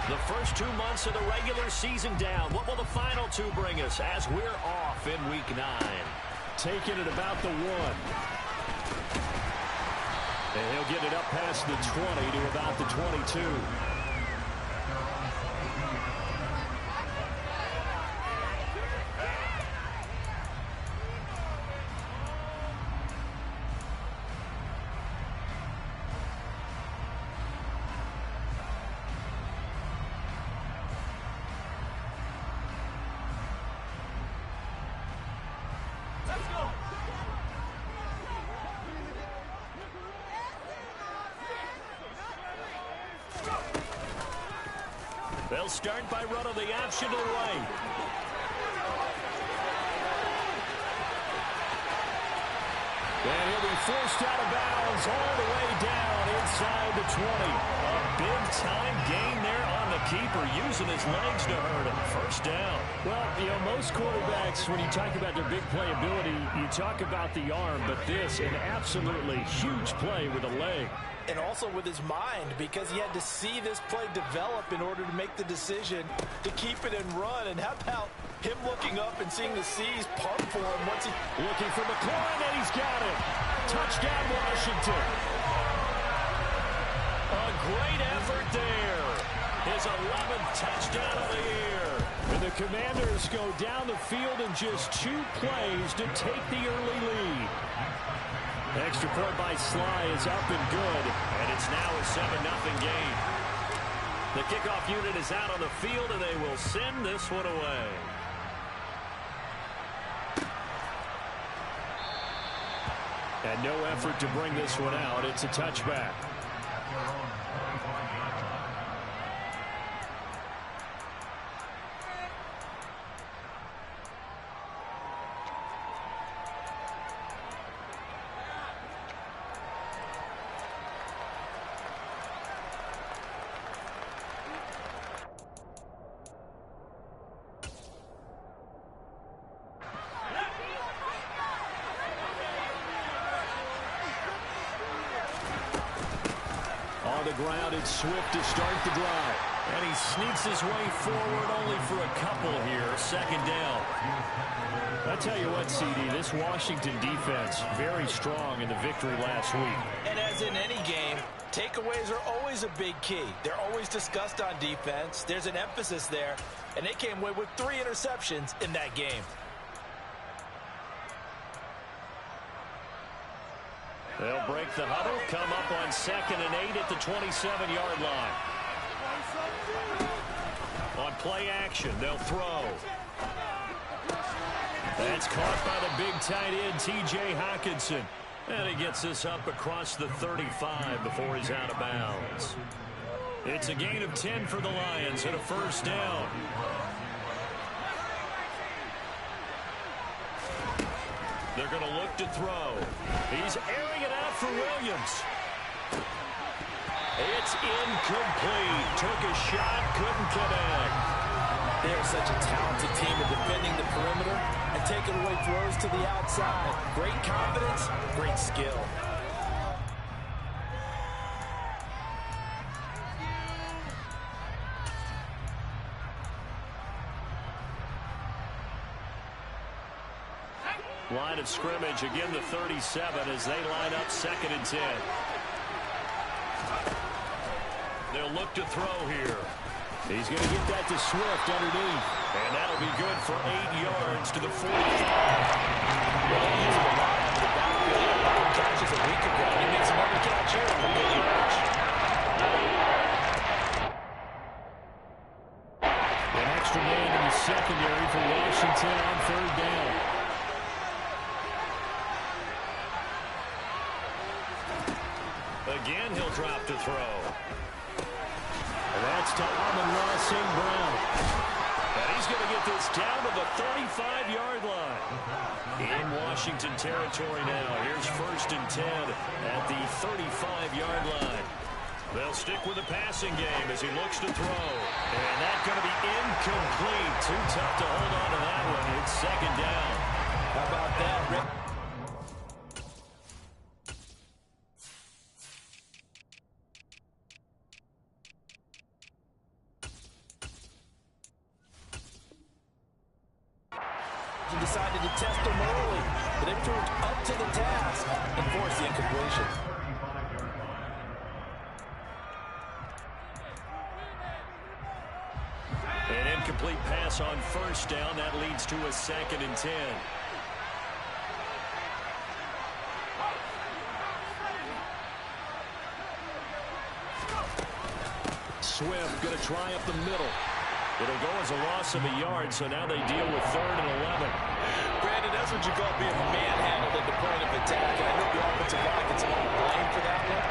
The first 2 months of the regular season down. What will the final two bring us as we're off in Week 9? Taking it about the 1. And he'll get it up past the 20 to about the 22. They'll start by running the option to the right. And he'll be forced out of bounds all the way down inside the 20. A big-time gain there on the keeper, using his legs to hurt him. First down. Well, you know, most quarterbacks, when you talk about their big playability, you talk about the arm, but this, an absolutely huge play with a leg. And also with his mind, because he had to see this play develop in order to make the decision to keep it and run. And how about him looking up and seeing the C's pump for him once he... Looking for McLaurin, and he's got it. Touchdown, Washington. A great effort there. His 11th touchdown of the year. And the Commanders go down the field in just 2 plays to take the early lead. Extra point by Sly is up and good. And it's now a 7-0 game. The kickoff unit is out on the field, and they will send this one away. And no effort to bring this one out. It's a touchback. Ground, it's Swift to start the drive. And he sneaks his way forward only for a couple here. Second down. I tell you what, CD, this Washington defense, very strong in the victory last week. And as in any game, takeaways are always a big key. They're always discussed on defense. There's an emphasis there. And they came away with 3 interceptions in that game. They'll break the huddle, come up on 2nd and 8 at the 27-yard line. On play action, they'll throw. That's caught by the big tight end, T.J. Hockenson. And he gets this up across the 35 before he's out of bounds. It's a gain of 10 for the Lions and a first down. They're going to look to throw. He's airing it out for Williams. It's incomplete. Took a shot, couldn't connect. They're such a talented team at defending the perimeter and taking away throws to the outside. Great confidence, great skill. Line of scrimmage, again the 37 as they line up 2nd and 10. They'll look to throw here. He's going to get that to Swift underneath. And that'll be good for 8 yards to the 45. Well, he's a lot of the backfield. Catches a week ago. He makes another catch here for 8 yards. An extra man in the secondary for Washington on 3rd down. Again, he'll drop to throw. And that's to Amon-Ra St. Brown. And he's going to get this down to the 35-yard line. In Washington territory now. Here's 1st and 10 at the 35-yard line. They'll stick with the passing game as he looks to throw. And that's going to be incomplete. Too tough to hold on to that one. It's 2nd down. How about that, Rick? decided to test him early, but they proved up to the task and forced the incompletion. An incomplete pass on first down. That leads to a 2nd and 10. Swift going to try up the middle. It'll go as a loss of a yard, so now they deal with 3rd and 11. Brandon, that's what you call being manhandled at the point of attack. And I know the offensive line gets a lot of blame for that one.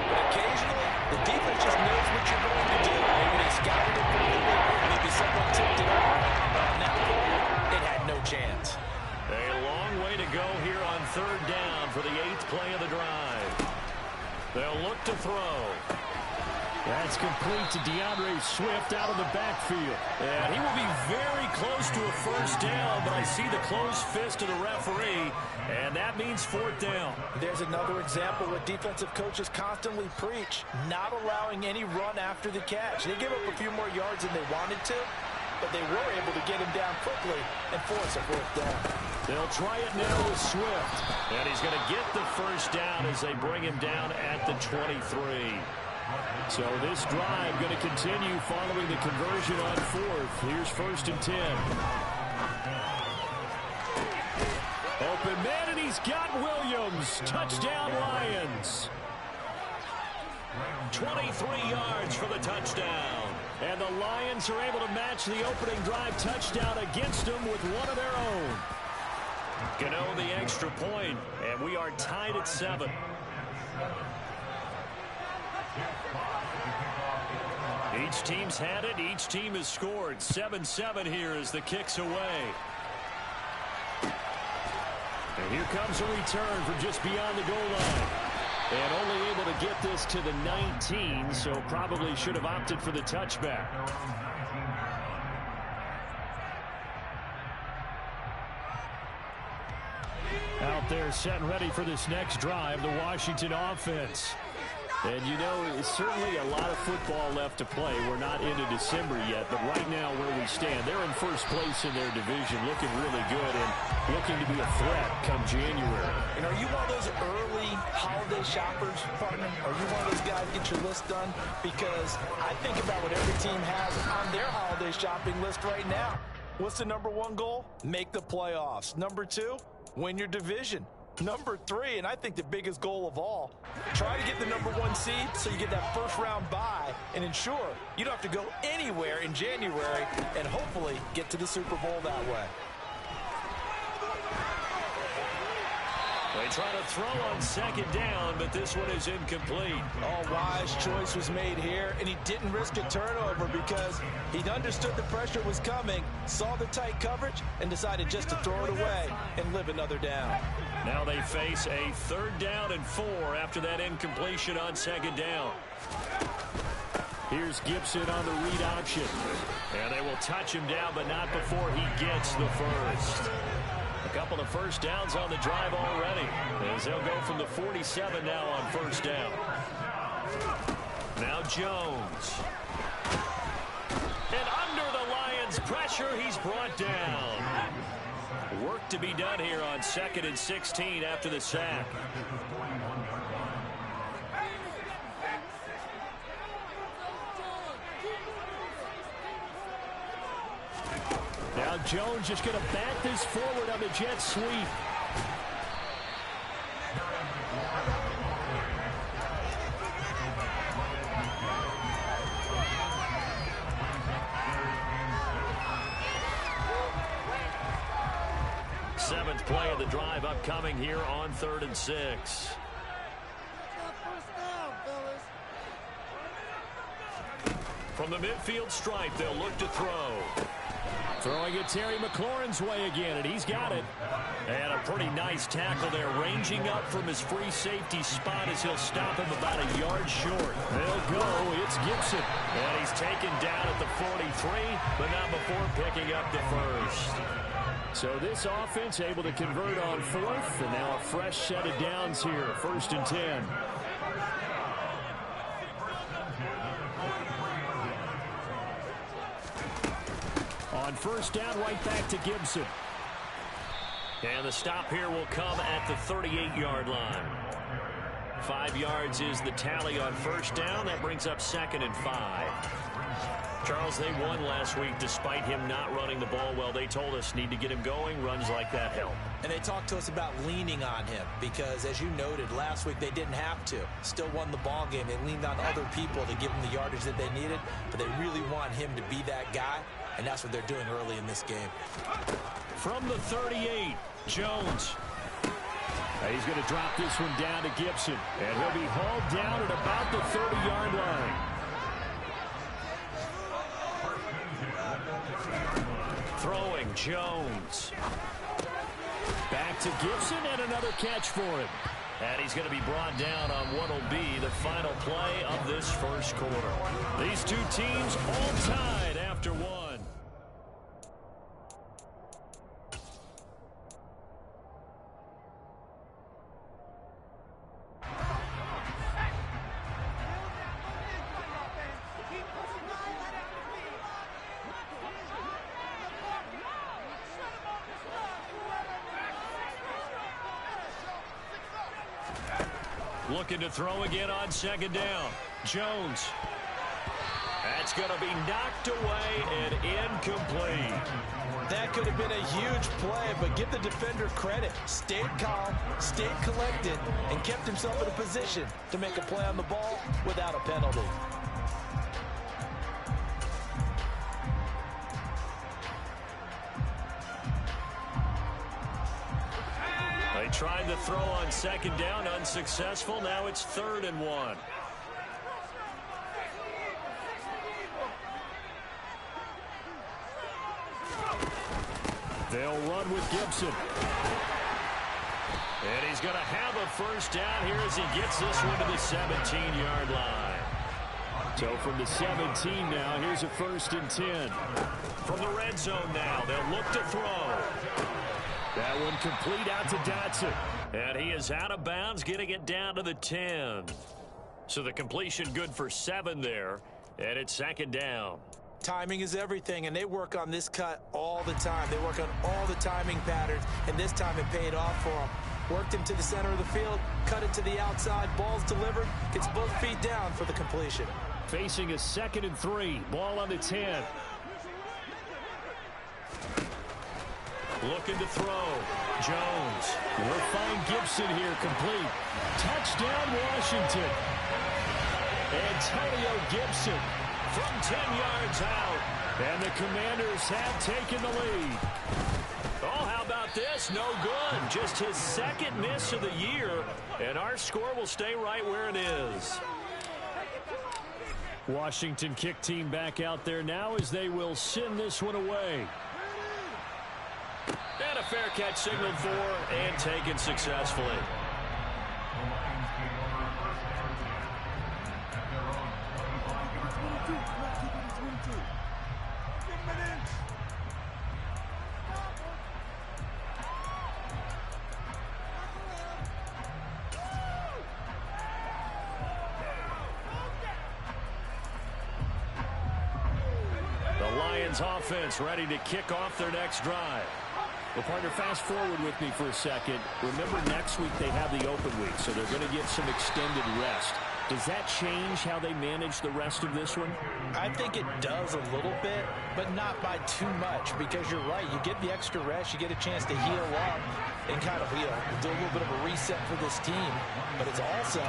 But occasionally, the defense just knows what you're going to do. Maybe they scouted it completely. Maybe someone tipped it off. On that play, it had no chance. A long way to go here on 3rd down for the 8th play of the drive. They'll look to throw. That's complete to DeAndre Swift out of the backfield. And he will be very close to a 1st down, but I see the closed fist of the referee, and that means 4th down. There's another example where defensive coaches constantly preach, not allowing any run after the catch. They gave up a few more yards than they wanted to, but they were able to get him down quickly and force a 4th down. They'll try it now with Swift. And he's going to get the 1st down as they bring him down at the 23. So this drive going to continue following the conversion on 4th. Here's 1st and 10. Open man, and he's got Williams. Touchdown, Lions. 23 yards for the touchdown. And the Lions are able to match the opening drive touchdown against them with one of their own. Gano the extra point, and we are tied at 7. Each team's had it. Each team has scored. 7-7 here as the kick's away. And here comes a return from just beyond the goal line. And only able to get this to the 19, so probably should have opted for the touchback. Out there set and ready for this next drive, the Washington offense. And, you know, it's certainly a lot of football left to play. We're not into December yet, but right now where we stand, they're in 1st place in their division, looking really good and looking to be a threat come January. And are you one of those early holiday shoppers, partner? Are you one of those guys get your list done? Because I think about what every team has on their holiday shopping list right now. What's the #1 goal? Make the playoffs. #2, win your division. #3, and I think the biggest goal of all, try to get the #1 seed so you get that 1st round bye and ensure you don't have to go anywhere in January and hopefully get to the Super Bowl that way. They try to throw on 2nd down, but this one is incomplete. Oh, wise choice was made here, and he didn't risk a turnover because he understood the pressure was coming, saw the tight coverage, and decided just to throw it away and live another down. Now they face a 3rd down and 4 after that incompletion on 2nd down. Here's Gibson on the read option. And they will touch him down, but not before he gets the 1st. A couple of 1st downs on the drive already, as they'll go from the 47 now on 1st down. Now Jones. And under the Lions' pressure, he's brought down. Work to be done here on 2nd and 16 after the sack. Now Jones just going to bat this forward on the jet sweep. Seventh play of the drive upcoming here on 3rd and 6. From the midfield stripe, they'll look to throw. Throwing it Terry McLaurin's way again, and he's got it. And a pretty nice tackle there, ranging up from his free safety spot as he'll stop him about a yard short. They'll go. It's Gibson. And he's taken down at the 43, but not before picking up the 1st. So this offense able to convert on 4th, and now a fresh set of downs here, 1st and 10. On 1st down, right back to Gibson. And the stop here will come at the 38-yard line. 5 yards is the tally on first down. That brings up 2nd and 5. Charles, they won last week despite him not running the ball well. They told us need to get him going. Runs like that help. And they talked to us about leaning on him because, as you noted, last week they didn't have to. Still won the ball game. They leaned on other people to give them the yardage that they needed, but they really want him to be that guy, and that's what they're doing early in this game. From the 38, Jones. He's going to drop this one down to Gibson, and he'll be hauled down at about the 30-yard line. Throwing, Jones. Back to Gibson, and another catch for him. And he's going to be brought down on what will be the final play of this first quarter. These two teams all tied after one. Looking to throw again on 2nd down. Jones. That's going to be knocked away and incomplete. That could have been a huge play, but give the defender credit. Stayed calm, stayed collected, and kept himself in a position to make a play on the ball without a penalty. They tried the throw on 2nd down, unsuccessful. Now it's 3rd and 1. They'll run with Gibson. And he's going to have a first down here as he gets this one to the 17-yard line. So from the 17 now, here's a 1st and 10. From the red zone now, they'll look to throw. That one complete out to Dotson. And he is out of bounds, getting it down to the 10. So the completion good for 7 there. And it's 2nd down. Timing is everything, and they work on this cut all the time. They work on all the timing patterns, and this time it paid off for them. Worked him to the center of the field, cut it to the outside, ball's delivered, gets both feet down for the completion. Facing a 2nd and 3, ball on the 10. Looking to throw. Jones. We'll find Gibson here complete. Touchdown, Washington. Antonio Gibson from 10 yards out. And the Commanders have taken the lead. Oh, how about this? No good. Just his 2nd miss of the year. And our score will stay right where it is. Washington kick team back out there now as they will send this one away. And a fair catch signaled for and taken successfully. The Lions offense ready to kick off their next drive. Well, partner, fast forward with me for a second. Remember, next week they have the open week, so they're going to get some extended rest. Does that change how they manage the rest of this one? I think it does a little bit, but not by too much, because you're right. You get the extra rest, you get a chance to heal up and kind of, do a little bit of a reset for this team. But it's also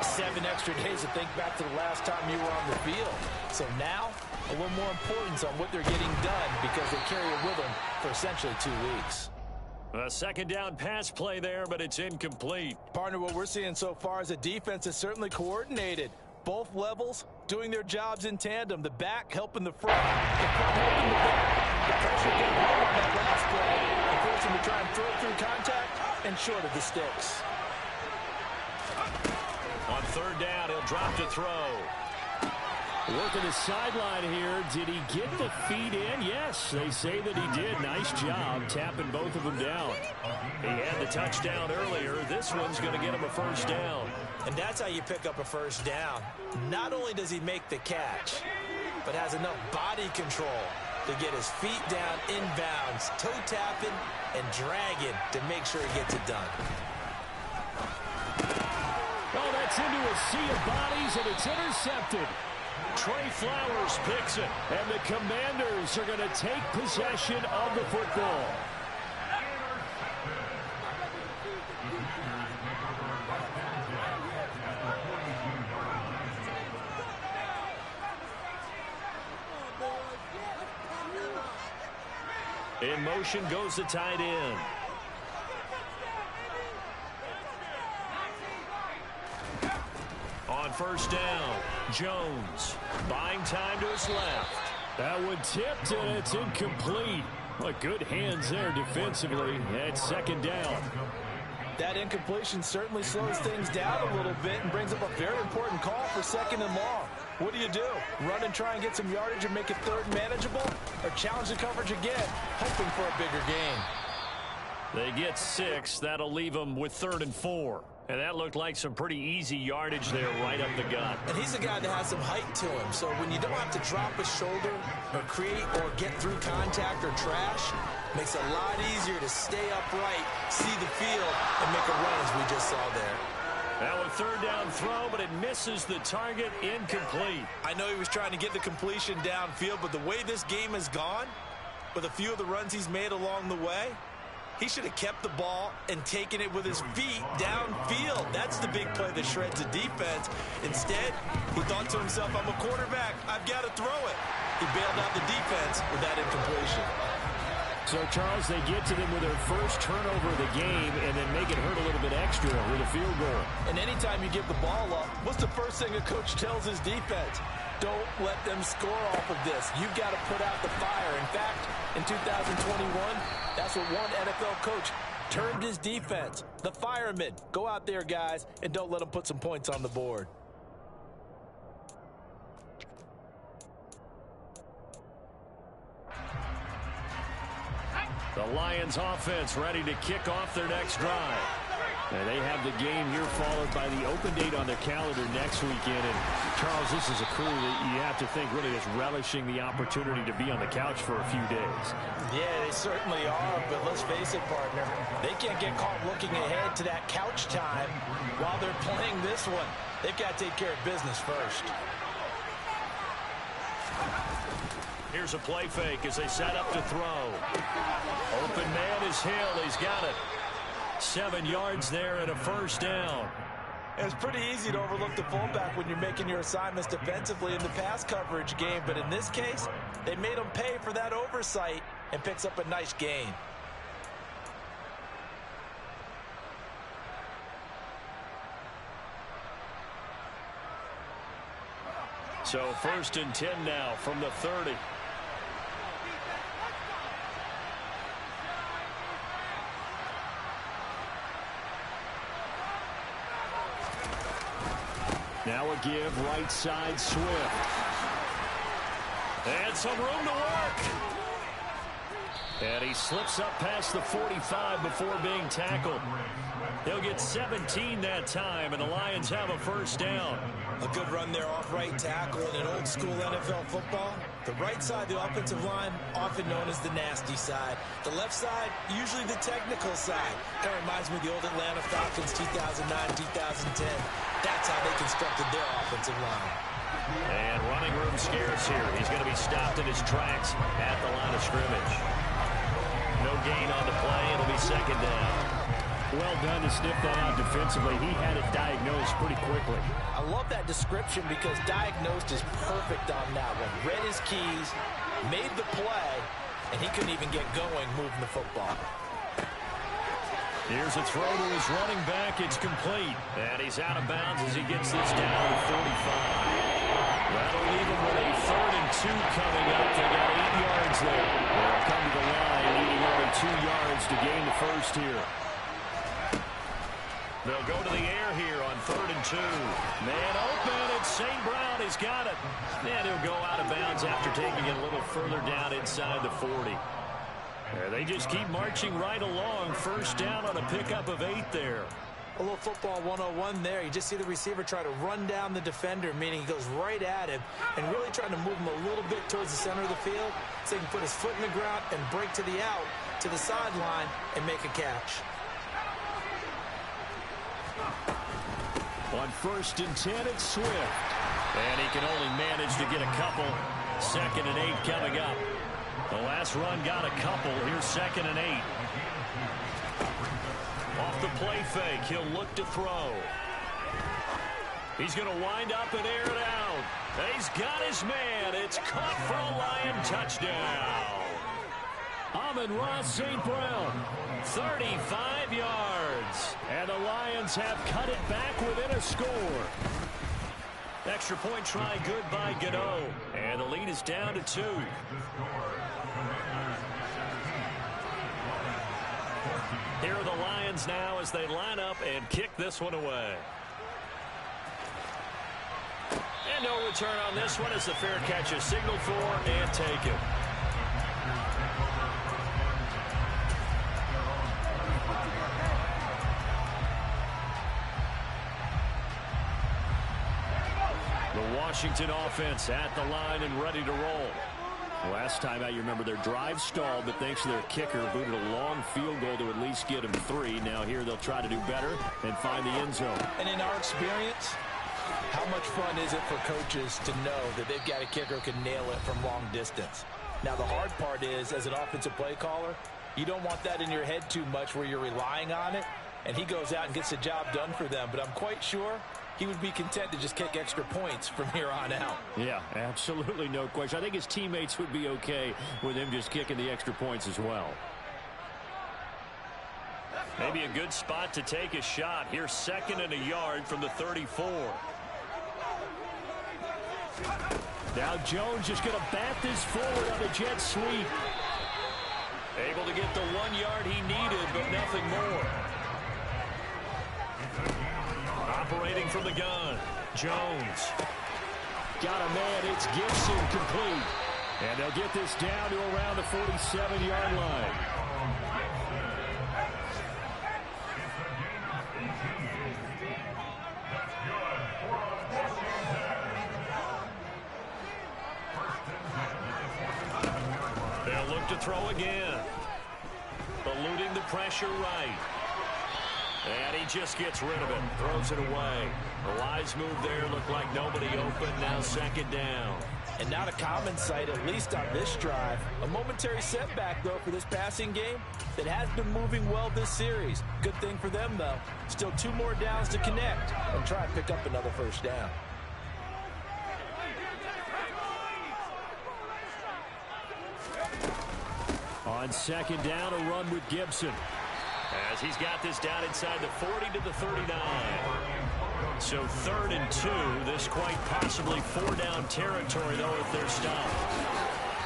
7 extra days to think back to the last time you were on the field. So now, a little more importance on what they're getting done because they carry it with them for essentially 2 weeks. A 2nd down pass play there, but it's incomplete. Partner, what we're seeing so far is a defense is certainly coordinated. Both levels doing their jobs in tandem. The back helping the front. The front helping the back. The pressure getting home on that last play. And forcing them to try and throw through contact and short of the sticks. On 3rd down, he'll drop to throw. Working the sideline here. Did he get the feet in? Yes, they say that he did. Nice job tapping both of them down. He had the touchdown earlier. This one's going to get him a first down. And that's how you pick up a first down. Not only does he make the catch, but has enough body control to get his feet down inbounds, toe tapping and dragging to make sure he gets it done. Oh, that's into a sea of bodies, and it's intercepted. Trey Flowers picks it. And the Commanders are going to take possession of the football. In motion goes the tight end. On first down, Jones buying time to his left. That one tipped, and it's incomplete. Well, good hands there defensively at second down. That incompletion certainly slows things down a little bit and brings up a very important call for second and long. What do you do? Run and try and get some yardage and make it third manageable? Or challenge the coverage again, hoping for a bigger gain? They get 6. That'll leave them with 3rd and 4. And that looked like some pretty easy yardage there right up the gut. And he's a guy that has some height to him, so when you don't have to drop a shoulder or create or get through contact or trash, makes it a lot easier to stay upright, see the field, and make a run as we just saw there. Now a 3rd down throw, but it misses the target, incomplete. I know he was trying to get the completion downfield, but the way this game has gone, with a few of the runs he's made along the way, he should have kept the ball and taken it with his feet downfield. That's the big play that shreds the defense. Instead, he thought to himself, I'm a quarterback, I've got to throw it. He bailed out the defense with that incompletion. So, Charles, they get to them with their first turnover of the game and then make it hurt a little bit extra with a field goal. And anytime you give the ball up, what's the first thing a coach tells his defense? Don't let them score off of this. You've got to put out the fire. In fact, in 2021, that's what one NFL coach termed his defense. The firemen. Go out there, guys, and don't let them put some points on the board. The Lions offense ready to kick off their next drive. And they have the game here followed by the open date on their calendar next weekend. And, Charles, this is a crew that you have to think really is relishing the opportunity to be on the couch for a few days. Yeah, they certainly are, but let's face it, partner. They can't get caught looking ahead to that couch time while they're playing this one. They've got to take care of business first. Here's a play fake as they set up to throw. Open man is Hill. He's got it. 7 yards there and a first down. It's pretty easy to overlook the fullback when you're making your assignments defensively in the pass coverage game, but in this case, they made him pay for that oversight and picks up a nice gain. So 1st and 10 now from the 30. Now a give right side Swift. And some room to work. And he slips up past the 45 before being tackled. He'll get 17 that time, and the Lions have a first down. A good run there off right tackle in an old school NFL football. The right side, the offensive line, often known as the nasty side. The left side, usually the technical side. Kind of reminds me of the old Atlanta Falcons 2009-2010. That's how they constructed their offensive line. And running room scarce here. He's going to be stopped in his tracks at the line of scrimmage. No gain on the play. It'll be second down. Well done to sniff that out defensively. He had it diagnosed pretty quickly. I love that description because diagnosed is perfect on that one. Read his keys, made the play, and he couldn't even get going moving the football. Here's a throw to his running back. It's complete. And he's out of bounds as he gets this down to 45. That'll leave him with a 3rd and 2 coming up. They got 8 yards there. They'll come to the line, needing only 2 yards to gain the first here. They'll go to the air here on 3rd and 2. Man open. It's St. Brown. He's got it. And he'll go out of bounds after taking it a little further down inside the 40. They just keep marching right along. First down on a pickup of 8 there. A little football 101 there. You just see the receiver try to run down the defender, meaning he goes right at him and really trying to move him a little bit towards the center of the field so he can put his foot in the ground and break to the out, to the sideline, and make a catch. On 1st and 10, it's Swift. And he can only manage to get a couple. 2nd and 8 coming up. The last run got a couple. Here's 2nd and 8. Off the play fake, he'll look to throw. He's going to wind up and air it out. He's got his man. It's caught for a Lion touchdown. Amon-Ra St. Brown, 35 yards. And the Lions have cut it back within a score. Extra point try good by Gano. And the lead is down to 2. Here are the Lions now as they line up and kick this one away. And no return on this one as the fair catch is signaled for and taken. The Washington offense at the line and ready to roll. Last time out, you remember their drive stalled, but thanks to their kicker, booted a long field goal to at least get them 3. Now here they'll try to do better and find the end zone. And in our experience, how much fun is it for coaches to know that they've got a kicker who can nail it from long distance? Now, the hard part is, as an offensive play caller, you don't want that in your head too much where you're relying on it, and he goes out and gets the job done for them. But I'm quite sure he would be content to just kick extra points from here on out. Yeah, absolutely no question. I think his teammates would be okay with him just kicking the extra points as well. Maybe a good spot to take a shot. Here's 2nd and a yard from the 34. Now Jones just going to bat this forward on a jet sweep. Able to get the 1 yard he needed, but nothing more. Operating from the gun, Jones. Got a man, it's Gibson, complete. And they'll get this down to around the 47-yard line. They'll look to throw again. Eluding the pressure right. And he just gets rid of it, throws it away. A wise move there, looked like nobody open, now 2nd down. And not a common sight, at least on this drive. A momentary setback, though, for this passing game that has been moving well this series. Good thing for them, though. Still 2 more downs to connect and try and pick up another 1st down. On 2nd down, a run with Gibson. As he's got this down inside the 40 to the 39. So 3rd and 2. This quite possibly 4-down territory, though, if they're stopped.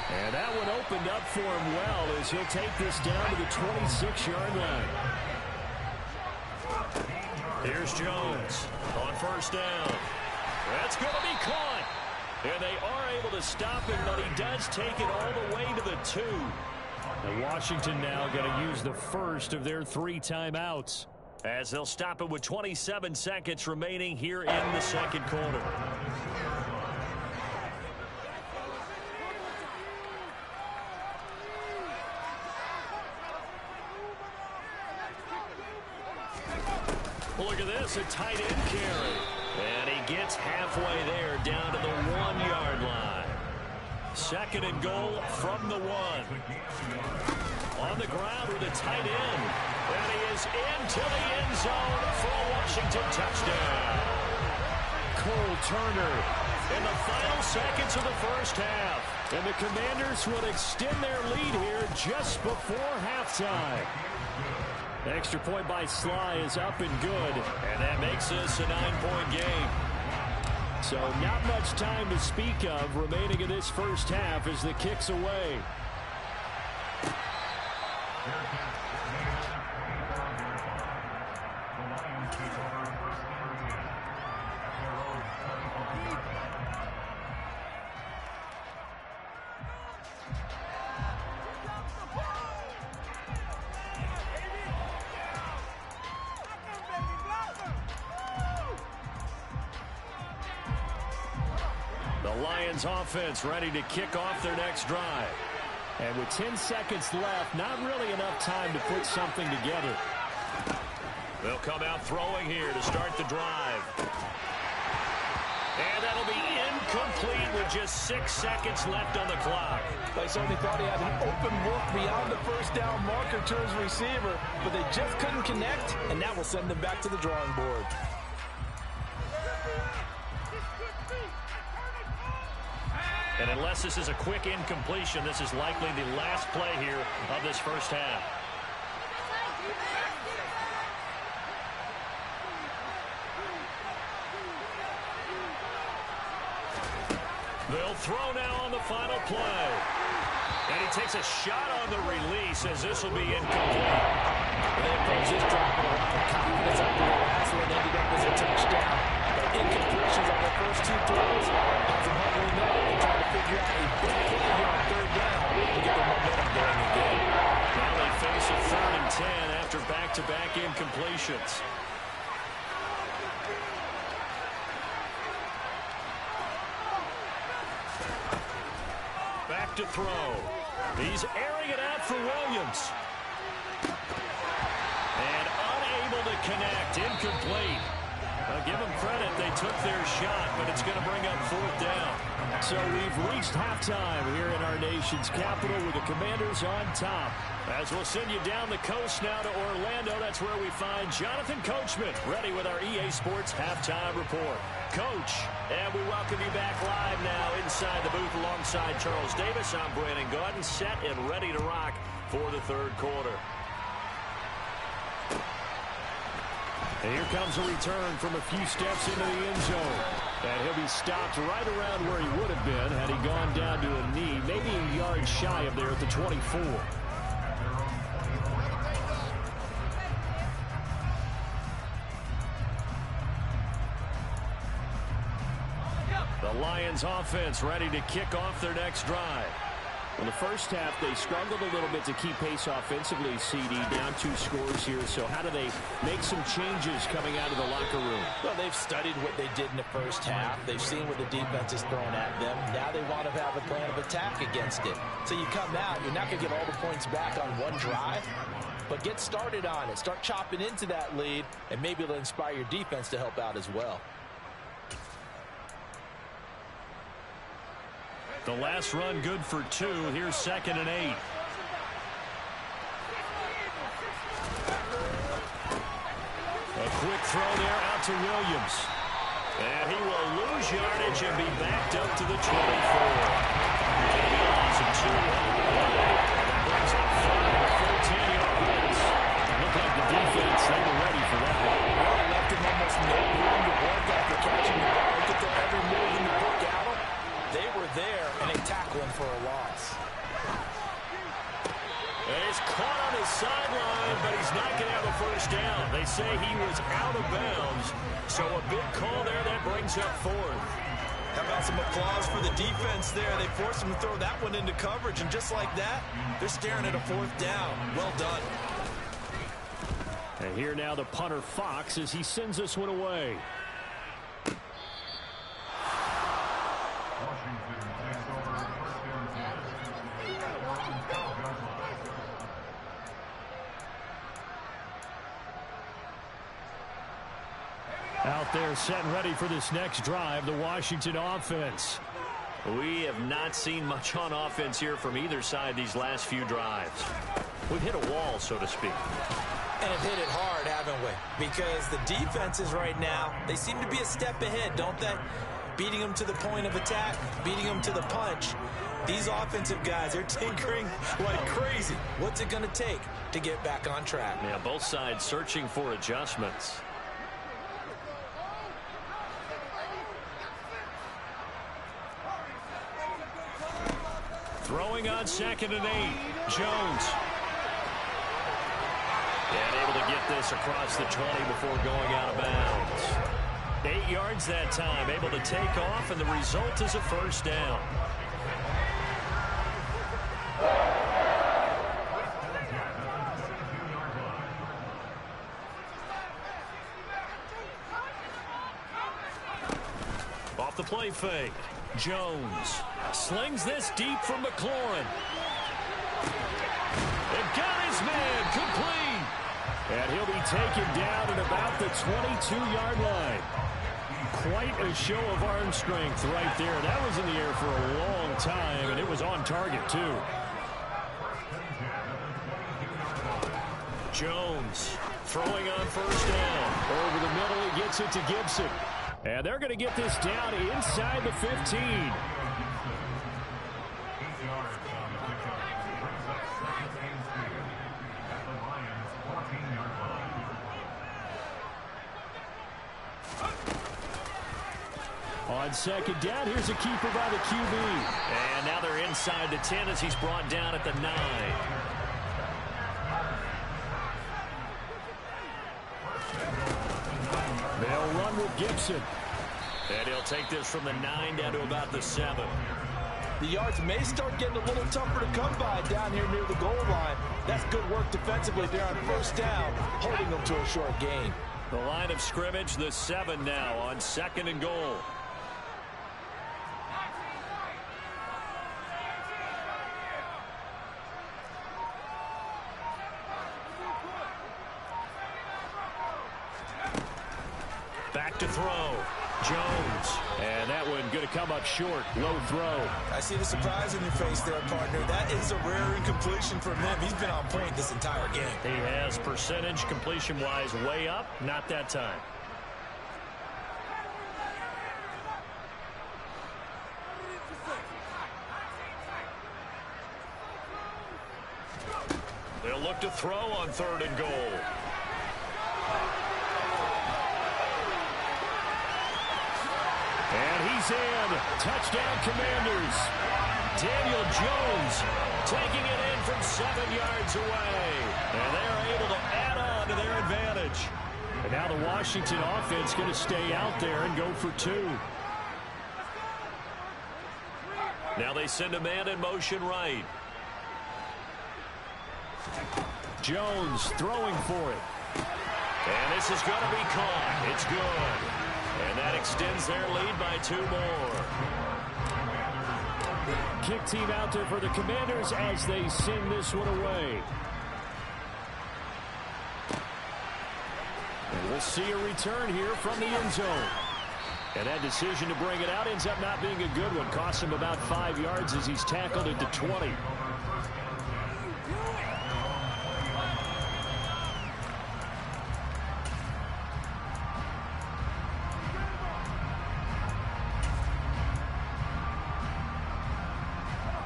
And that one opened up for him well as he'll take this down to the 26-yard line. Here's Jones on 1st down. That's going to be caught. And they are able to stop him, but he does take it all the way to the 2. And Washington now going to use the first of their 3 timeouts as they'll stop it with 27 seconds remaining here in the 2nd quarter. Look at this, a tight end carry. And he gets halfway there down to the 1-yard line. 2nd and goal from the 1. On the ground with a tight end. And he is into the end zone for a Washington touchdown. Cole Turner in the final seconds of the 1st half. And the Commanders will extend their lead here just before halftime. Extra point by Sly is up and good. And that makes this a 9-point game. So not much time to speak of remaining in this 1st half as the kick's away. Lions offense ready to kick off their next drive. And with 10 seconds left, not really enough time to put something together. They'll come out throwing here to start the drive. And that'll be incomplete with just 6 seconds left on the clock. They certainly thought he had an open look beyond the first down marker to his receiver, but they just couldn't connect, and that will send them back to the drawing board. And unless this is a quick incompletion, this is likely the last play here of this first half. They'll throw now on the final play. And he takes a shot on the release as this will be incomplete. They approach this drive with a lot of confidence after the last one ended up as a touchdown. But incompletions on their first 2 throws has them hungry now. They're trying to figure out a big play here on 3rd down to get their momentum going again. Now they face a 3rd and 10 after back-to-back incompletions. Back to throw. He's airing it out for Williams. And unable to connect. Incomplete. Give them credit. They took their shot, but it's going to bring up 4th down. So we've reached halftime here in our nation's capital with the Commanders on top. As we'll send you down the coast now to Orlando, that's where we find Jonathan Coachman ready with our EA Sports Halftime Report. Coach, and we welcome you back live now inside the booth alongside Charles Davis. I'm Brandon Gaudin, set and ready to rock for the 3rd quarter. And here comes a return from a few steps into the end zone. And he'll be stopped right around where he would have been had he gone down to a knee, maybe a yard shy of there at the 24. The Lions offense ready to kick off their next drive. In the first half, they struggled a little bit to keep pace offensively, CD, down 2 scores here. So how do they make some changes coming out of the locker room? Well, they've studied what they did in the first half. They've seen what the defense is throwing at them. Now they want to have a plan of attack against it. So you come out, you're not going to get all the points back on one drive, but get started on it. Start chopping into that lead, and maybe it'll inspire your defense to help out as well. The last run good for 2. Here's 2nd and 8. A quick throw there out to Williams. And he will lose yardage and be backed up to the 24. It's going to be a loss of 2. That brings up 5 or 14 yards. It looked like the defense, they were ready for that one. Well, they left him almost no room to work after catching the ball. Look at their every move in the book, Adam. They were there, and they tackled him for a loss. And he's caught on his sideline, but he's not going to have a first down. They say he was out of bounds, so a big call there that brings up 4th. How about some applause for the defense there? They forced him to throw that one into coverage, and just like that, they're staring at a 4th down. Well done. And here now the punter Fox as he sends this one away. Out there set and ready for this next drive, the Washington offense. We have not seen much on offense here from either side these last few drives. We've hit a wall, so to speak. And have hit it hard, haven't we? Because the defenses right now, they seem to be a step ahead, don't they? Beating them to the point of attack, beating them to the punch. These offensive guys are tinkering like crazy. What's it going to take to get back on track? Yeah, both sides searching for adjustments. Throwing on 2nd and 8. Jones. And able to get this across the 20 before going out of bounds. 8 yards that time. Able to take off, and the result is a first down. Off the play fake. Jones slings this deep from McLaurin. And got his man complete. And he'll be taken down at about the 22-yard line. Quite a show of arm strength right there. That was in the air for a long time, and it was on target, too. Jones throwing on first down. Over the middle, he gets it to Gibson. And they're going to get this down inside the 15. On second down, here's a keeper by the QB. And now they're inside the 10 as he's brought down at the 9. They'll run with Gibson. And he'll take this from the 9 down to about the 7. The yards may start getting a little tougher to come by down here near the goal line. That's good work defensively there on first down, holding them to a short gain. The line of scrimmage, the 7 now on second and goal. Back to throw. Jones. And that one going to come up short. Low throw. I see the surprise in your face there, partner. That is a rare incompletion from him. He's been on point this entire game. He has percentage completion-wise way up. Not that time. They'll look to throw on third and goal. And he's in. Touchdown, Commanders. Daniel Jones taking it in from 7 yards away. And they're able to add on to their advantage. And now the Washington offense going to stay out there and go for 2. Now they send a man in motion right. Jones throwing for it. And this is going to be caught. It's good. And that extends their lead by 2 more. Kick team out there for the Commanders as they send this one away. And we'll see a return here from the end zone. And that decision to bring it out ends up not being a good one. Costs him about 5 yards as he's tackled at the 20.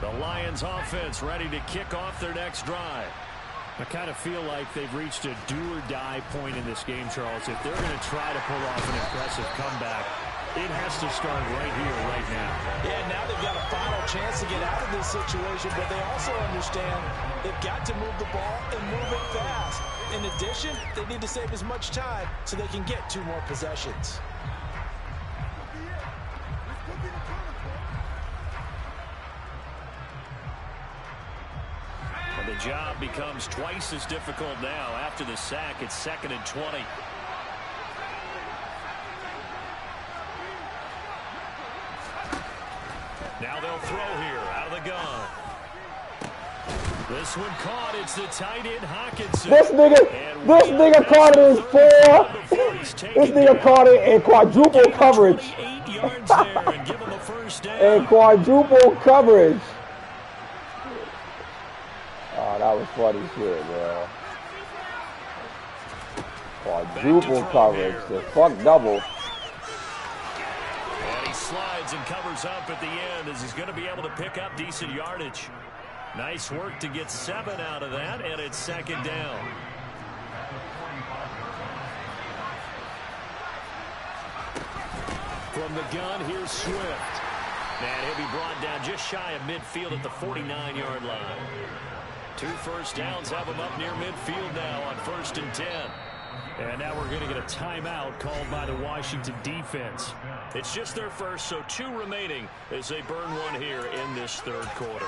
The Lions offense ready to kick off their next drive. I kind of feel like they've reached a do-or-die point in this game, Charles. If they're going to try to pull off an impressive comeback, it has to start right here, right now. Yeah, now they've got a final chance to get out of this situation, but they also understand they've got to move the ball and move it fast. In addition, they need to save as much time so they can get 2 more possessions. The job becomes twice as difficult now after the sack. It's 2nd and 20. Now they'll throw here out of the gun. This one caught. It's the tight end Hawkinson. This nigga caught it in 4. This nigga caught it in quadruple coverage. 8 yards there and give him a first down. In quadruple coverage. Oh, that was funny shit, bro. Quadruple coverage. The fuck double. And he slides and covers up at the end as he's going to be able to pick up decent yardage. Nice work to get 7 out of that, and it's 2nd down. From the gun, here's Swift. And he'll be brought down just shy of midfield at the 49-yard line. 2 first downs have him up near midfield now on 1st and 10. And now we're going to get a timeout called by the Washington defense. It's just their first, so 2 remaining as they burn one here in this 3rd quarter.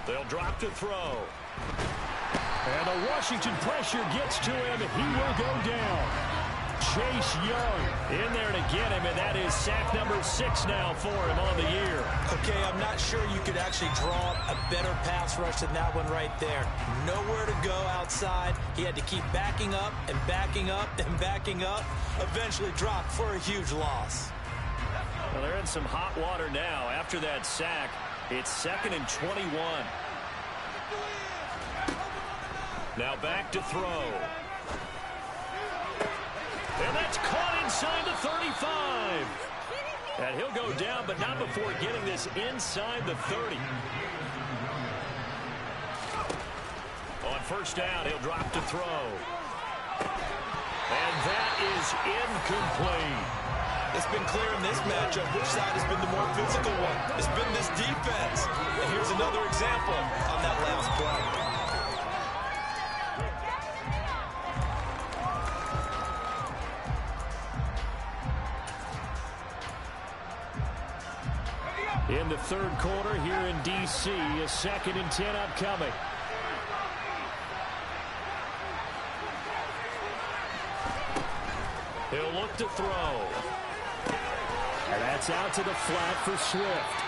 They'll drop to throw. And the Washington pressure gets to him. He will go down. Chase Young in there to get him, and that is sack number 6 now for him on the year. Okay, I'm not sure you could actually draw a better pass rush than that one right there. Nowhere to go outside. He had to keep backing up and backing up and backing up. Eventually dropped for a huge loss. Well, they're in some hot water now. After that sack, it's 2nd and 21. Now back to throw. And that's caught inside the 35. And he'll go down, but not before getting this inside the 30. On first down, he'll drop to throw. And that is incomplete. It's been clear in this matchup which side has been the more physical one. It's been this defense. And here's another example on that last play. In the third quarter here in D.C., a 2nd and 10 upcoming. He'll look to throw. And that's out to the flat for Swift.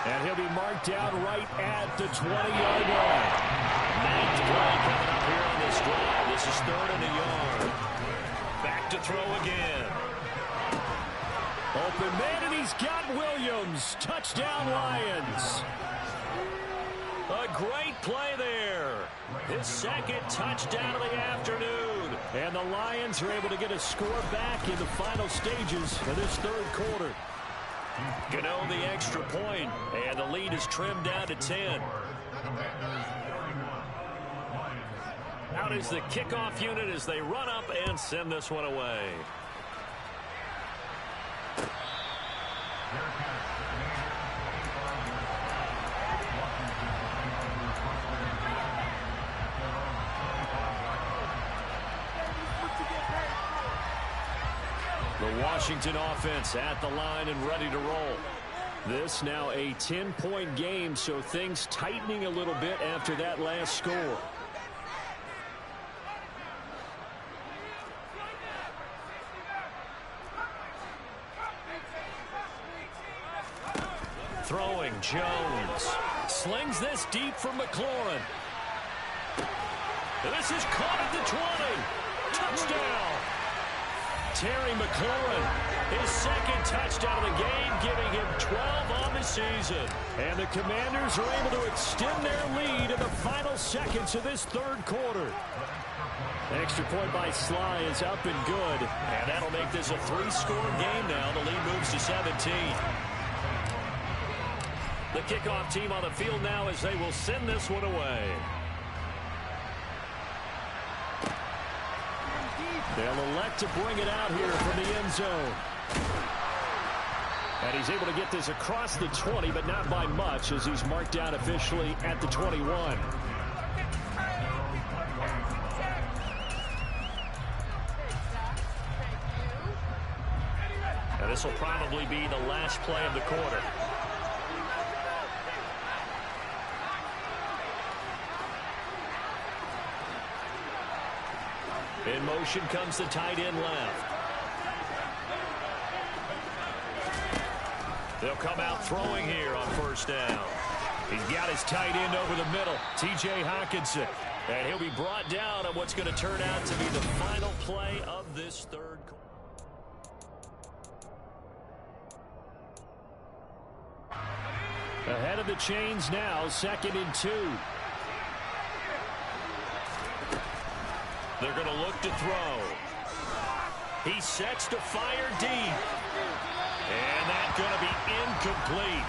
And he'll be marked down right at the 20-yard line. Ninth play coming up here on this drive. This is 3rd and a yard. Back to throw again. Open man, and he's got Williams. Touchdown, Lions. A great play there. His 2nd touchdown of the afternoon. And the Lions are able to get a score back in the final stages of this 3rd quarter. Gano the extra point, and the lead is trimmed down to 10. Out is the kickoff unit as they run up and send this one away. The Washington offense at the line and ready to roll. This now a 10-point game, so things tightening a little bit after that last score. Throwing, Jones. Slings this deep for McLaurin. And this is caught at the 20. Touchdown. Terry McLaurin, his 2nd touchdown of the game, giving him 12 on the season. And the Commanders are able to extend their lead in the final seconds of this 3rd quarter. Extra point by Sly is up and good. And that'll make this a 3-score game now. The lead moves to 17. The kickoff team on the field now as they will send this one away. They'll elect to bring it out here from the end zone. And he's able to get this across the 20, but not by much as he's marked down officially at the 21. And this will probably be the last play of the quarter. In motion comes the tight end left. They'll come out throwing here on first down. He's got his tight end over the middle, T.J. Hockenson. And he'll be brought down on what's going to turn out to be the final play of this 3rd quarter. Ahead of the chains now, 2nd and 2. They're going to look to throw. He sets to fire deep. And that's going to be incomplete.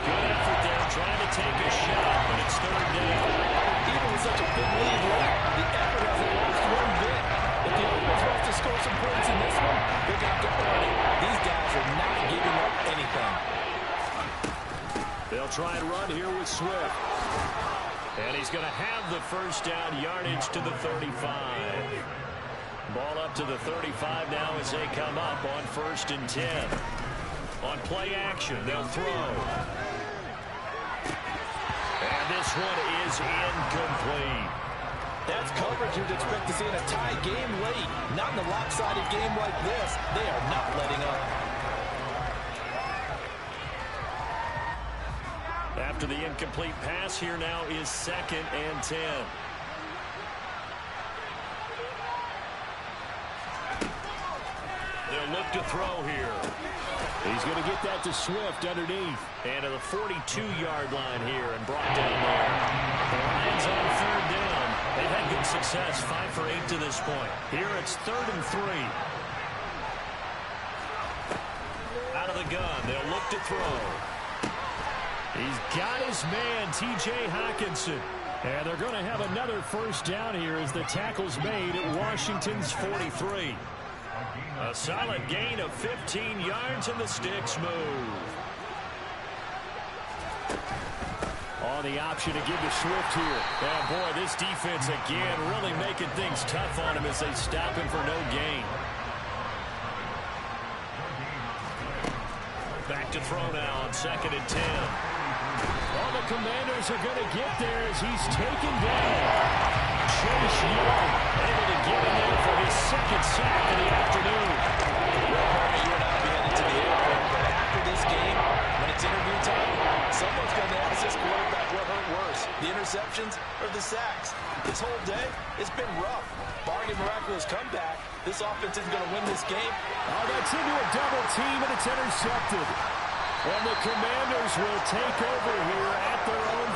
Good effort there trying to take a shot, but it's 3rd down. Even with such a big lead left, the effort hasn't lost one bit. If the offense wants to score some points in this one, they got to earn it. These guys are not giving up anything. They'll try and run here with Swift. And he's going to have the first down, yardage to the 35. Ball up to the 35 now as they come up on 1st and 10. On play action, they'll throw. And this one is incomplete. That's coverage you'd expect to see in a tie game late. Not in a lopsided game like this. They are not letting up. After the incomplete pass, here now is 2nd and 10. They'll look to throw here. He's going to get that to Swift underneath. And to the 42-yard line here and brought down there. The Lions on 3rd down. They've had good success, 5 for 8 to this point. Here it's 3rd and 3. Out of the gun, they'll look to throw. He's got his man, T.J. Hockenson. And they're going to have another first down here as the tackle's made at Washington's 43. A solid gain of 15 yards and the sticks move. On the option to give to Swift here. Oh, boy, this defense again really making things tough on him as they stop him for no gain. Back to throw now on 2nd and 10. All the Commanders are going to get there as he's taken down. Chase Young able to get in there for his 2nd sack of the afternoon. You and I will be headed to the airport, but after this game, when it's interview time, someone's going to ask this quarterback what hurt worse, the interceptions or the sacks. This whole day, it's been rough. Barring a miraculous comeback, this offense isn't going to win this game. Oh, that's into a double team, and it's intercepted. And the Commanders will take over here at their own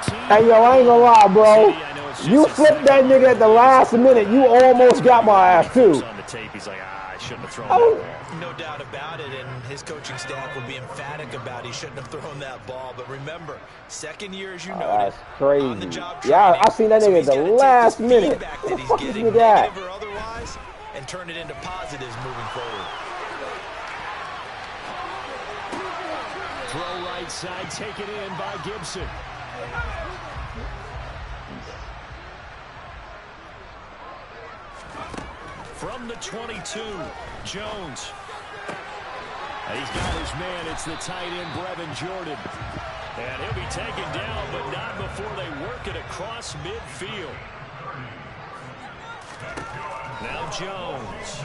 14. Hey, yo, I ain't gonna lie, bro. You flipped that nigga at the last minute. You almost got my ass, too. On the tape, he's like, I shouldn't have thrown that ball. No doubt about it, and his coaching staff will be emphatic about he shouldn't have thrown that ball. But remember, 2nd year, as you noted, that's crazy. on the job Yeah, training. I seen that nigga at the last minute. What What the the fuck is getting, with that? negative or otherwise, and turn it into positives moving forward. Throw right side, taken in by Gibson. From the 22, Jones. He's got his man. It's the tight end, Brevin Jordan. And he'll be taken down, but not before they work it across midfield. Now Jones.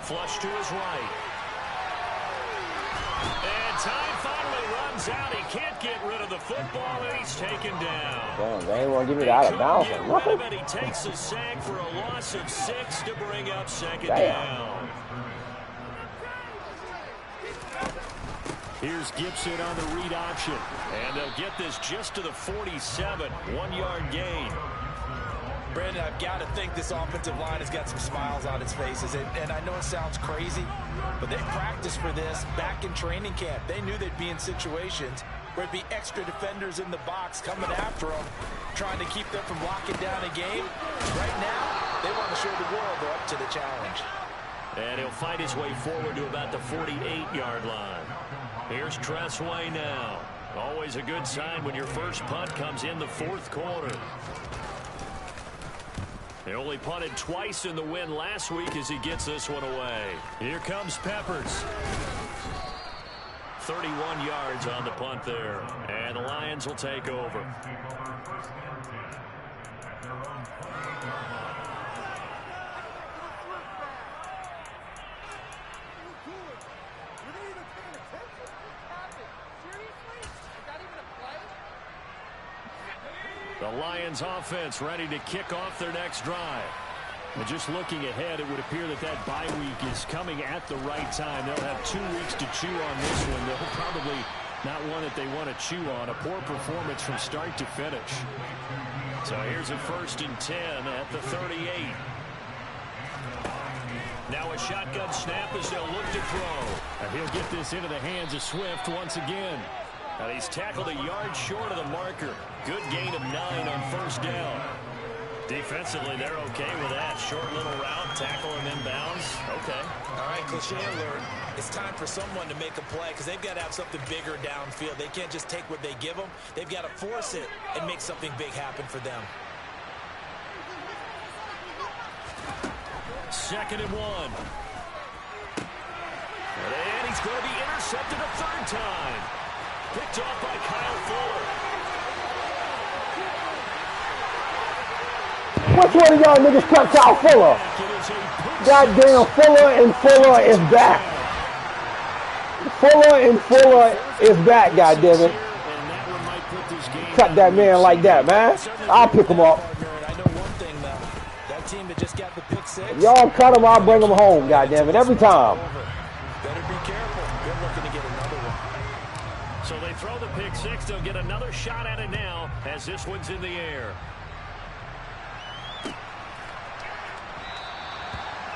Flush to his right. And time finally runs out. He can't get rid of the football, and he's taken down. Damn, they ain't want to give me the out of bounds or nothing. He takes a sack for a loss of 6 to bring up 2nd Damn. down. Here's Gibson on the read option. And they'll get this just to the 47. 1-yard gain. Brandon, I've got to think this offensive line has got some smiles on its faces. And I know it sounds crazy, but they practiced for this back in training camp. They knew they'd be in situations where there'd be extra defenders in the box coming after them, trying to keep them from locking down a game. Right now, they want to show the world they're up to the challenge. And he'll fight his way forward to about the 48-yard line. Here's Tressway now. Always a good sign when your first punt comes in the 4th quarter. He only punted twice in the win last week as he gets this one away. Here comes Peppers. 31 yards on the punt there. And the Lions will take over. The Lions offense ready to kick off their next drive. And just looking ahead, it would appear that that bye week is coming at the right time. They'll have 2 weeks to chew on this one. They'll probably not one that they want to chew on. A poor performance from start to finish. So here's a 1st and 10 at the 38. Now a shotgun snap as they'll look to throw. And he'll get this into the hands of Swift once again. And he's tackled a yard short of the marker. Good gain of 9 on 1st down. Defensively, they're okay with that. Short little route, tackle and inbounds. Okay. All right, cliche alert. It's time for someone to make a play because they've got to have something bigger downfield. They can't just take what they give them. They've got to force it and make something big happen for them. 2nd and 1. And he's going to be intercepted a 3rd time. Picked off by Kyle Fuller. Which one of y'all niggas cut Kyle Fuller? Goddamn, Fuller is back. Fuller is back, goddammit. Cut that man like that, man. I'll pick him up. I know one thing, though. That team that just got the pick six. If y'all cut him, I'll bring him home, goddammit, every time. Better be careful. They're looking to get another one. So they throw the pick six. They'll get another shot at it now as this one's in the air.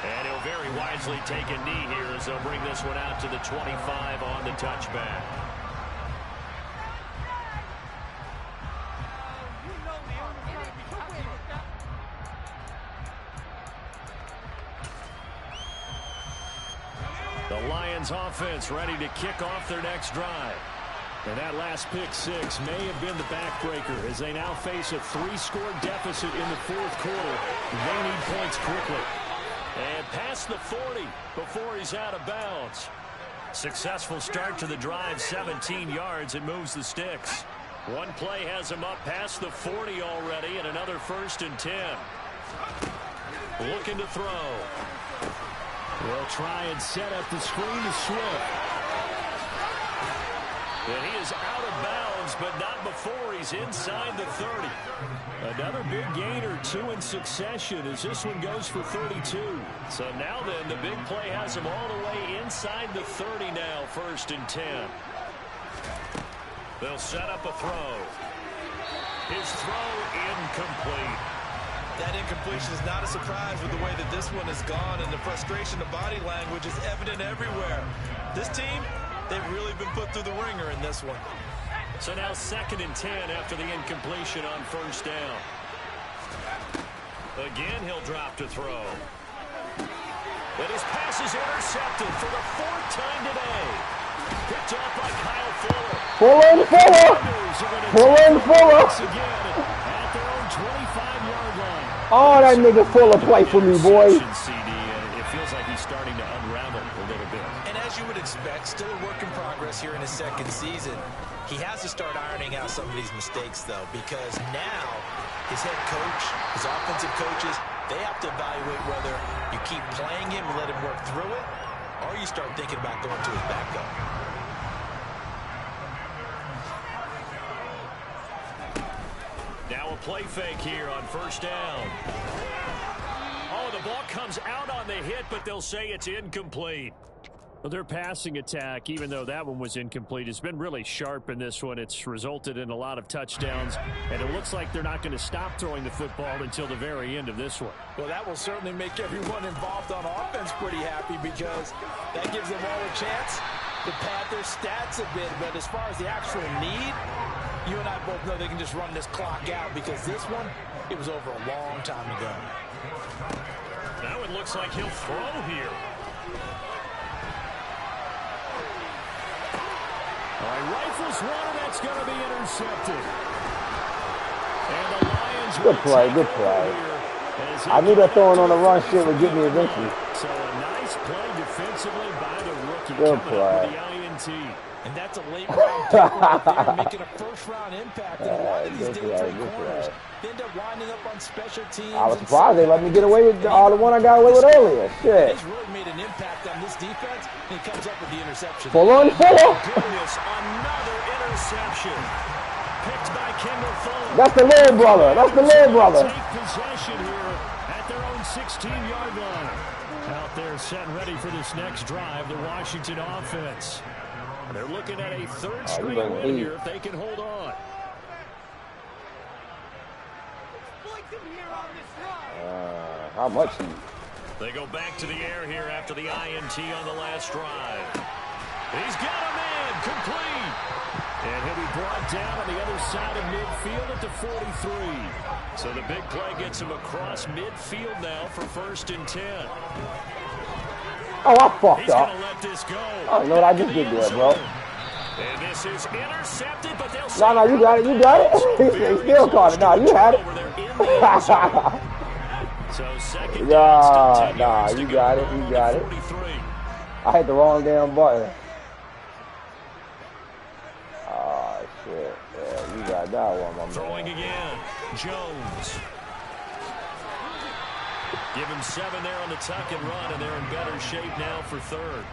And he'll very wisely take a knee here as they'll bring this one out to the 25 on the touchback. The Lions offense ready to kick off their next drive. And that last pick six may have been the backbreaker as they now face a 3-score deficit in the fourth quarter. They need points quickly. And past the 40 before he's out of bounds. Successful start to the drive, 17 yards, and moves the sticks. One play has him up past the 40 already, and another 1st and 10. Looking to throw. They'll try and set up the screen to Swift. And he is out of bounds, but not before he's inside the 30. Another big gain or two in succession as this one goes for 32. So now then, the big play has him all the way inside the 30 now, 1st and 10. They'll set up a throw. His throw incomplete. That incompletion is not a surprise with the way that this one has gone, and the frustration of body language is evident everywhere. This team, they've really been put through the ringer in this one. So now 2nd and 10 after the incompletion on 1st down. Again, he'll drop to throw. But his pass is intercepted for the 4th time today. Picked off by Kyle Fuller. Fuller. Again at their own 25-yard line. Oh, that nigga Fuller play for me, boy. It feels like he's starting to unravel a little bit. And as you would expect, still a work in progress here in his 2nd season. He has to start ironing out some of these mistakes, though, because now his head coach, his offensive coaches, they have to evaluate whether you keep playing him and let him work through it, or you start thinking about going to his backup. Now a play fake here on 1st down. Oh, the ball comes out on the hit, but they'll say it's incomplete. Well, their passing attack, even though that one was incomplete, has been really sharp in this one. It's resulted in a lot of touchdowns, and it looks like they're not going to stop throwing the football until the very end of this one. Well, that will certainly make everyone involved on offense pretty happy because that gives them all a chance to pad their stats a bit. But as far as the actual need, you and I both know they can just run this clock out because this one, it was over a long time ago. Now it looks like he'll throw here. All right, rifles one, and that's going to be intercepted. And the Lions Good play. I knew that throwing on the run shit would get me eventually. So a nice play defensively by the rookie. Good play. The INT. And that's a late round pick right there, making a first-round impact. And a lot of these day trade corners end up winding up on special teams. I was surprised they let me get away with the one I got away with earlier. Shit. He's really made an impact on this defense, and he comes up with the interception. Fuller. Goodness, another interception. Picked by Kendall Fuller. That's the little brother. Take possession here at their own 16-yard line. Out there set and ready for this next drive, the Washington offense. They're looking at a 3rd straight win here if they can hold on. How much? They go back to the air here after the INT on the last drive. He's got a man complete. And he'll be brought down on the other side of midfield at the 43. So the big play gets him across midfield now for 1st and 10. Oh, I fucked up. He's going to let this go. I don't know what I just did there, bro. And this is intercepted, but they'll No, you got it. He still caught it. No, you had it. So 2nd Nah, you got it. I hit the wrong damn button. Oh, shit. Yeah, you got that one, my man. Throwing again. Jones. Give him 7 there on the tuck and run, and they're in better shape now for third.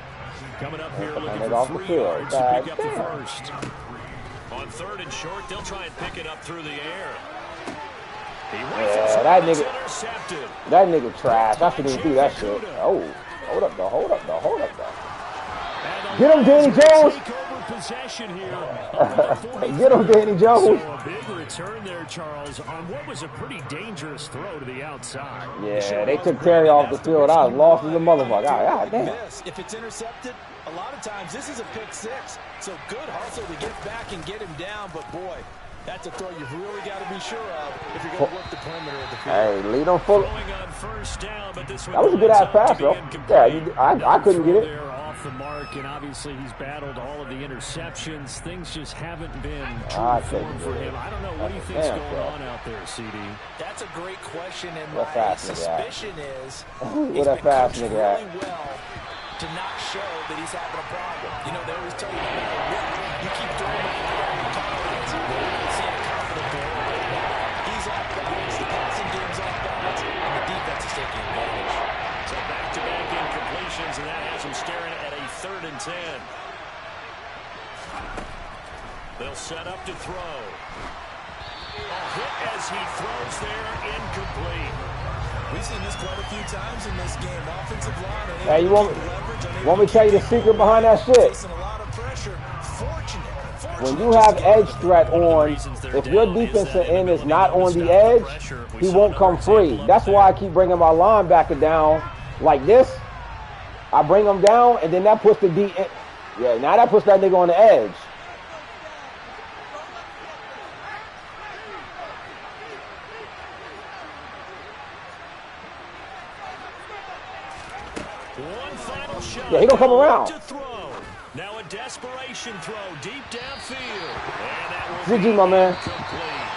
Coming up here looking for 3 yards to pick up the first. On 3rd and short, they'll try and pick it up through the air. Yeah, that nigga trash. I shouldn't even do that shit. Oh, hold up, though. Get him, Danny Jones. Get him, Danny Jones. So a big return there, Charles, on what was a pretty dangerous throw to the outside. Yeah, they took Terry off the field. I was lost as a motherfucker. God damn. If it's intercepted, a lot of times this is a pick 6. So good hustle to get back and get him down. But, boy, that's a throw you've really got to be sure of if you're going to work the perimeter of the field. Hey, lead on full. That was a good-ass pass, though. Yeah, I couldn't get it. The mark, and obviously he's battled all of the interceptions. Things just haven't been true form for him. I don't know. What do you think's going on out there, CD? That's a great question, and my suspicion is he's been coached really well to not show that he's having a problem. You know, they always tell you, no matter what, you keep throwing it out your confidence. We're not seeing a confident player right now. He's off balance, the passing game's off balance, and the defense is taking advantage. So back-to-back incompletions, and that has him staring at 3rd and 10. They'll set up to throw. A hit as he throws there, incomplete. We've seen this quite a few times in this game. Offensive line. Hey, you want me to tell you the secret behind that shit? A lot of pressure. Fortunate. When you have edge threat on, if your defensive end is not on the edge, he won't come free. That's why I keep bringing my linebacker down like this. I bring him down, and then that puts the D. Yeah, now that puts that nigga on the edge. One final shot. Yeah, he gonna come around. To throw. Now a desperation throw deep downfield, and that will GG, my man. complete.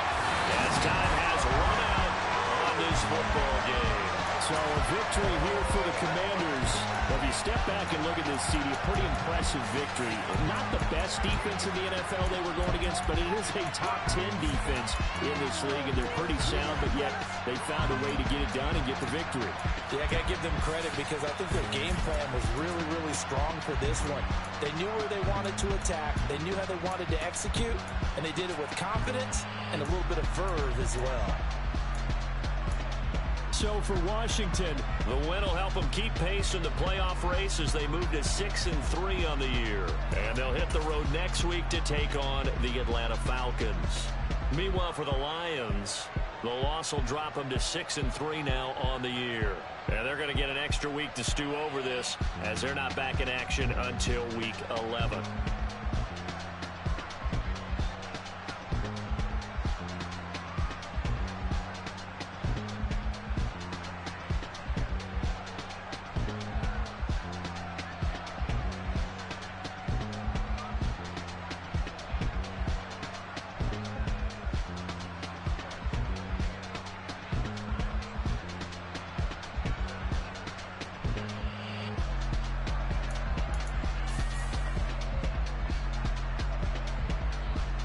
As time has run out on this football game. So a victory here for the Commanders. If you step back and look at this, CD, a pretty impressive victory. Not the best defense in the NFL they were going against, but it is a top 10 defense in this league, and they're pretty sound, but yet they found a way to get it done and get the victory. Yeah, I got to give them credit because I think their game plan was really, really strong for this one. They knew where they wanted to attack, they knew how they wanted to execute, and they did it with confidence and a little bit of verve as well. So for Washington, the win will help them keep pace in the playoff race as they move to 6-3 on the year. And they'll hit the road next week to take on the Atlanta Falcons. Meanwhile, for the Lions, the loss will drop them to 6-3 now on the year. And they're going to get an extra week to stew over this as they're not back in action until week 11.